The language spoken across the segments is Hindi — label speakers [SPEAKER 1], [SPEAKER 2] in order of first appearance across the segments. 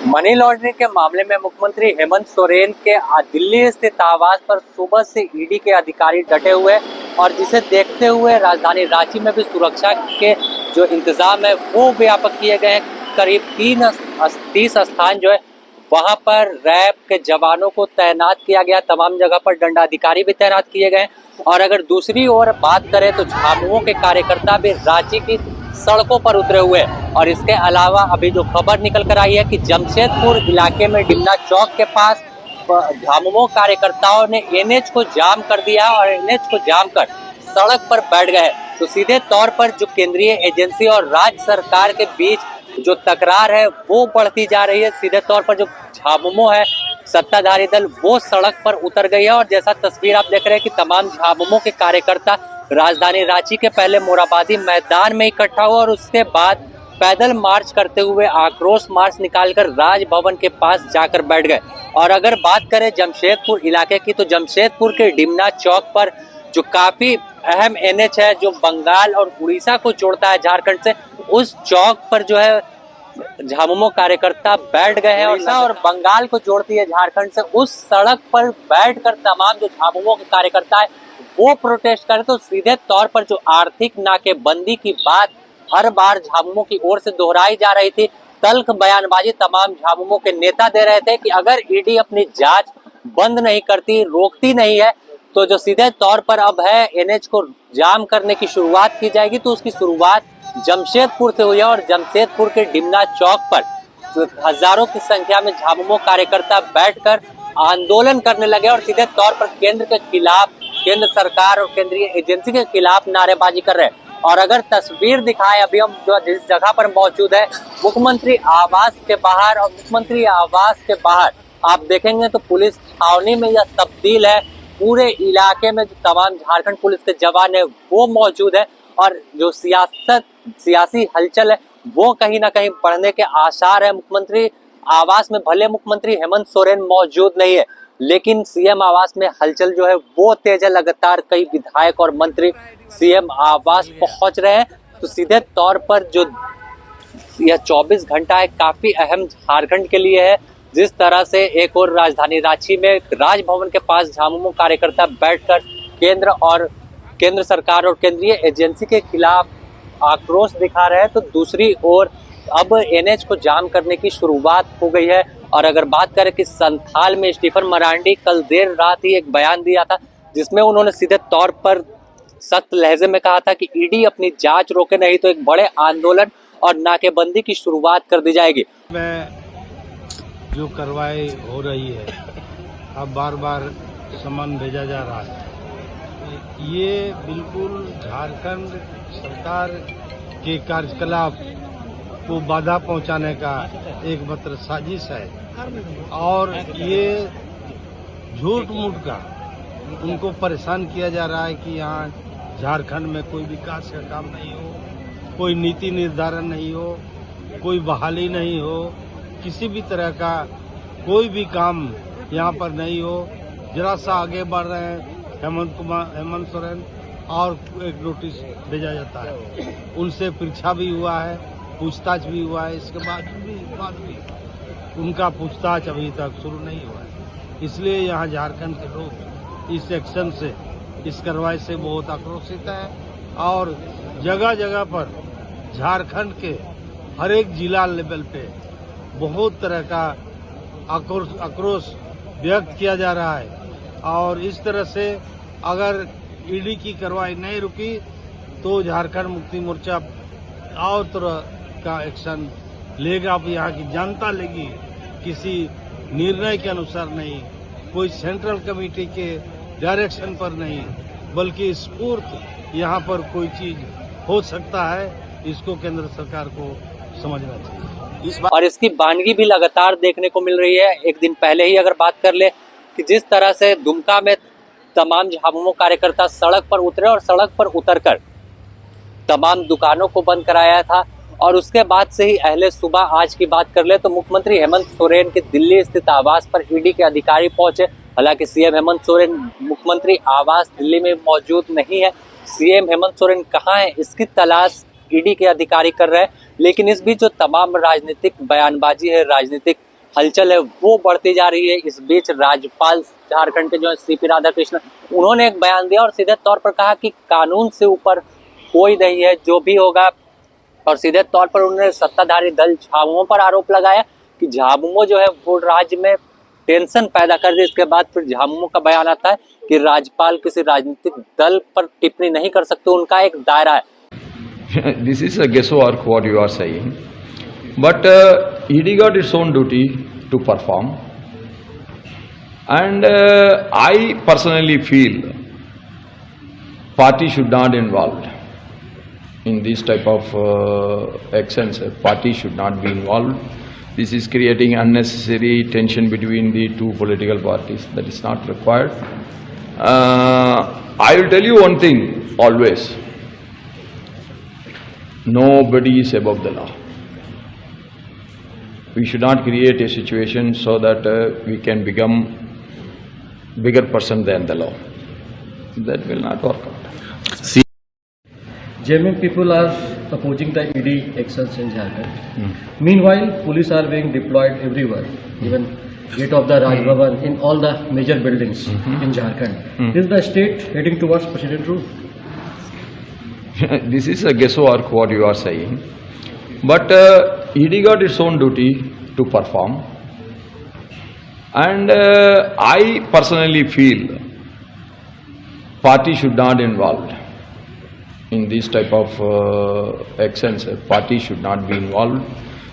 [SPEAKER 1] मनी लॉन्ड्रिंग के मामले में मुख्यमंत्री हेमंत सोरेन के दिल्ली स्थित आवास पर सुबह से ईडी के अधिकारी डटे हुए और जिसे देखते हुए राजधानी रांची में भी सुरक्षा के जो इंतजाम है वो व्यापक किए गए हैं। करीब 30 स्थान जो है वहां पर रैब के जवानों को तैनात किया गया, तमाम जगह पर दंडाधिकारी भी तैनात किए गए। और अगर दूसरी ओर बात करें तो झामुमो के कार्यकर्ता भी रांची की सड़कों पर उतरे हुए हैं। और इसके अलावा अभी जो खबर निकल कर आई है कि जमशेदपुर इलाके में डिमना चौक के पास झामुमो कार्यकर्ताओं ने एनएच को जाम कर दिया और एनएच को जाम कर सड़क पर बैठ गए। तो सीधे तौर पर जो केंद्रीय एजेंसी और राज्य सरकार के बीच जो तकरार है वो बढ़ती जा रही है। सीधे तौर पर जो झामुमो है सत्ताधारी दल वो सड़क पर उतर गई है और जैसा तस्वीर आप देख रहे हैं कि तमाम झामुमो के कार्यकर्ता राजधानी रांची के पहले मोरहाबादी मैदान में इकट्ठा हुआ और उसके बाद पैदल मार्च करते हुए आक्रोश मार्च निकालकर राजभवन के पास जाकर बैठ गए। और अगर बात करें जमशेदपुर इलाके की तो जमशेदपुर के डिमना चौक पर जो काफी अहम एनएच है जो बंगाल और उड़ीसा को जोड़ता है झारखंड से, उस चौक पर जो है झामुमो कार्यकर्ता बैठ गए हैं। उड़ीसा और बंगाल को जोड़ती है झारखंड से, उस सड़क पर बैठकर तमाम जो झामुमो के कार्यकर्ता है वो प्रोटेस्ट करे। तो सीधे तौर पर जो आर्थिक नाकेबंदी की बात हर बार झामुमो की ओर से दोहराई जा रही थी, तल्ख बयानबाजी तमाम झामुमो के नेता दे रहे थे कि अगर ईडी अपनी जांच बंद नहीं करती, रोकती नहीं है तो जो सीधे तौर पर अब है एनएच को जाम करने की शुरुआत की जाएगी। तो उसकी शुरुआत जमशेदपुर से हुई है और जमशेदपुर के डिमना चौक पर हजारों की संख्या में झामुमो कार्यकर्ता बैठकर आंदोलन करने लगे और सीधे तौर पर केंद्र के खिलाफ, केंद्र सरकार और केंद्रीय एजेंसी के खिलाफ नारेबाजी कर रहे हैं। और अगर तस्वीर दिखाएं अभी हम जो जिस जगह पर मौजूद है मुख्यमंत्री आवास के बाहर, और मुख्यमंत्री आवास के बाहर आप देखेंगे तो पुलिस छावनी में यह तब्दील है। पूरे इलाके में जो तमाम झारखंड पुलिस के जवान है वो मौजूद है और जो सियासी हलचल है वो कहीं ना कहीं बढ़ने के आसार है। मुख्यमंत्री आवास में भले मुख्यमंत्री हेमंत सोरेन मौजूद नहीं है लेकिन सीएम आवास में हलचल जो है वो तेज है। लगातार कई विधायक और मंत्री सीएम आवास पहुंच रहे हैं। तो सीधे तौर पर जो यह 24 घंटा है काफी अहम झारखंड के लिए है। जिस तरह से एक और राजधानी रांची में राजभवन के पास झामुमो कार्यकर्ता बैठकर केंद्र सरकार और केंद्रीय एजेंसी के खिलाफ आक्रोश दिखा रहे हैं, तो दूसरी ओर अब एनएच को जाम करने की शुरुआत हो गई है। और अगर बात करें कि संथाल में स्टीफन मरांडी कल देर रात ही एक बयान दिया था जिसमें उन्होंने सीधे तौर पर सख्त लहजे में कहा था कि ईडी अपनी जांच रोके नहीं तो एक बड़े आंदोलन और नाकेबंदी की शुरुआत कर दी जाएगी।
[SPEAKER 2] जो कार्रवाई हो रही है, अब बार बार सम्मन भेजा जा रहा है, ये बिल्कुल झारखंड सरकार के कार्यकलाप को बाधा पहुंचाने का एक मात्र साजिश है। और ये झूठ मूठ का उनको परेशान किया जा रहा है कि यहाँ झारखंड में कोई विकास का काम नहीं हो, कोई नीति निर्धारण नहीं हो, कोई बहाली नहीं हो, किसी भी तरह का कोई भी काम यहाँ पर नहीं हो। जरा सा आगे बढ़ रहे हैं हेमंत सोरेन और एक नोटिस भेजा जाता है, उनसे परीक्षा भी हुआ है, पूछताछ भी हुआ है, इसके बाद भी उनका पूछताछ अभी तक शुरू नहीं हुआ है। इसलिए यहाँ झारखंड के लोग इस एक्शन से, इस कार्रवाई से बहुत आक्रोशित है और जगह जगह पर झारखंड के हर एक जिला लेवल पे बहुत तरह का आक्रोश व्यक्त किया जा रहा है। और इस तरह से अगर ईडी की कार्रवाई नहीं रुकी तो झारखंड मुक्ति मोर्चा और तरह का एक्शन लेगा। अब यहाँ की जनता लेगी, किसी निर्णय के अनुसार नहीं, कोई सेंट्रल कमेटी के डायरेक्शन पर नहीं, बल्कि स्फूर्त यहाँ पर कोई चीज हो सकता है, इसको केंद्र सरकार को समझना चाहिए।
[SPEAKER 1] और इसकी वानगी भी लगातार देखने को मिल रही है। एक दिन पहले ही अगर बात कर ले कि जिस तरह से दुमका में तमाम झामुमो कार्यकर्ता सड़क पर उतरे और सड़क पर उतरकर तमाम दुकानों को बंद कराया था। और उसके बाद से ही अहले सुबह आज की बात कर ले तो मुख्यमंत्री हेमंत सोरेन के दिल्ली स्थित आवास पर ईडी के अधिकारी पहुंचे। हालांकि सीएम हेमंत सोरेन मुख्यमंत्री आवास दिल्ली में मौजूद नहीं है। सीएम हेमंत सोरेन कहाँ है इसकी तलाश ईडी के अधिकारी कर रहे हैं। लेकिन इस बीच जो तमाम राजनीतिक बयानबाजी है, राजनीतिक हलचल है वो बढ़ती जा रही है। इस बीच राज्यपाल झारखंड के जो है सीपी राधाकृष्णन, उन्होंने एक बयान दिया और सीधे तौर पर कहा कि कानून से ऊपर कोई नहीं है, जो भी होगा। और सीधे तौर पर उन्होंने सत्ताधारी दल झामुमो पर आरोप लगाया कि झामुमो जो है वो राज्य में टेंशन पैदा कर रही है। इसके बाद फिर झामुमो का बयान आता है कि राज्यपाल किसी राजनीतिक दल पर टिप्पणी नहीं कर सकते, उनका एक दायरा है।
[SPEAKER 3] This is a guesswork what you are saying, but ED got its own duty to perform, and I personally feel party should not involved in this type of actions. Party should not be involved. This is creating unnecessary tension between the two political parties. That is not required. I will tell you one thing always. Nobody is above the law. We should not create a situation so that we can become bigger person than the law. That will not work out.
[SPEAKER 4] Genuine people are opposing the ED actions in Jharkhand. Meanwhile, police are being deployed everywhere, even gate of the Raj Bhavan, in all the major buildings in Jharkhand. Is the state heading towards president rule?
[SPEAKER 3] This is a guesswork what you are saying, but ED got its own duty to perform, and I personally feel party should not involved in this type of actions. Party should not be involved.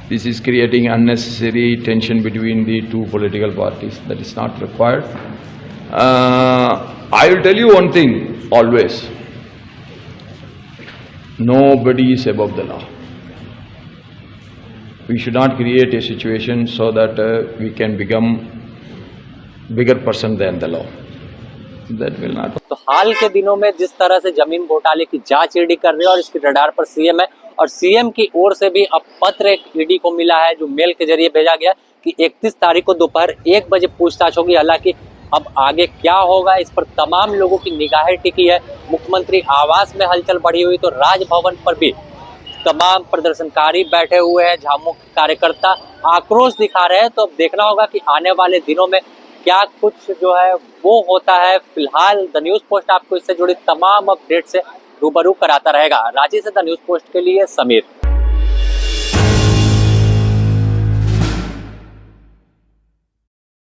[SPEAKER 3] This is creating unnecessary tension between the two political parties. That is not required. I will tell you one thing always. Nobody is above the law. We should not create a situation so that we can become bigger person than the law. That will not.
[SPEAKER 1] तो हाल के दिनों में जिस तरह से जमीन घोटाले की जांच ईडी कर रही है और इसकी रडार पर सीएम है, और सीएम की ओर से भी अब पत्र एक ईडी को मिला है जो मेल के जरिए भेजा गया कि 31 तारीख को दोपहर 1 बजे पूछताछ होगी। हालांकि अब आगे क्या होगा इस पर तमाम लोगों की निगाहें टिकी है। मुख्यमंत्री आवास में हलचल बढ़ी हुई तो राजभवन पर भी तमाम प्रदर्शनकारी बैठे हुए हैं, झामुमो के कार्यकर्ता आक्रोश दिखा रहे हैं। तो अब देखना होगा कि आने वाले दिनों में क्या कुछ जो है वो होता है। फिलहाल द न्यूज़ पोस्ट आपको इससे जुड़ी तमाम अपडेट से रूबरू कराता रहेगा। रांची से द न्यूज़ पोस्ट के लिए समीर।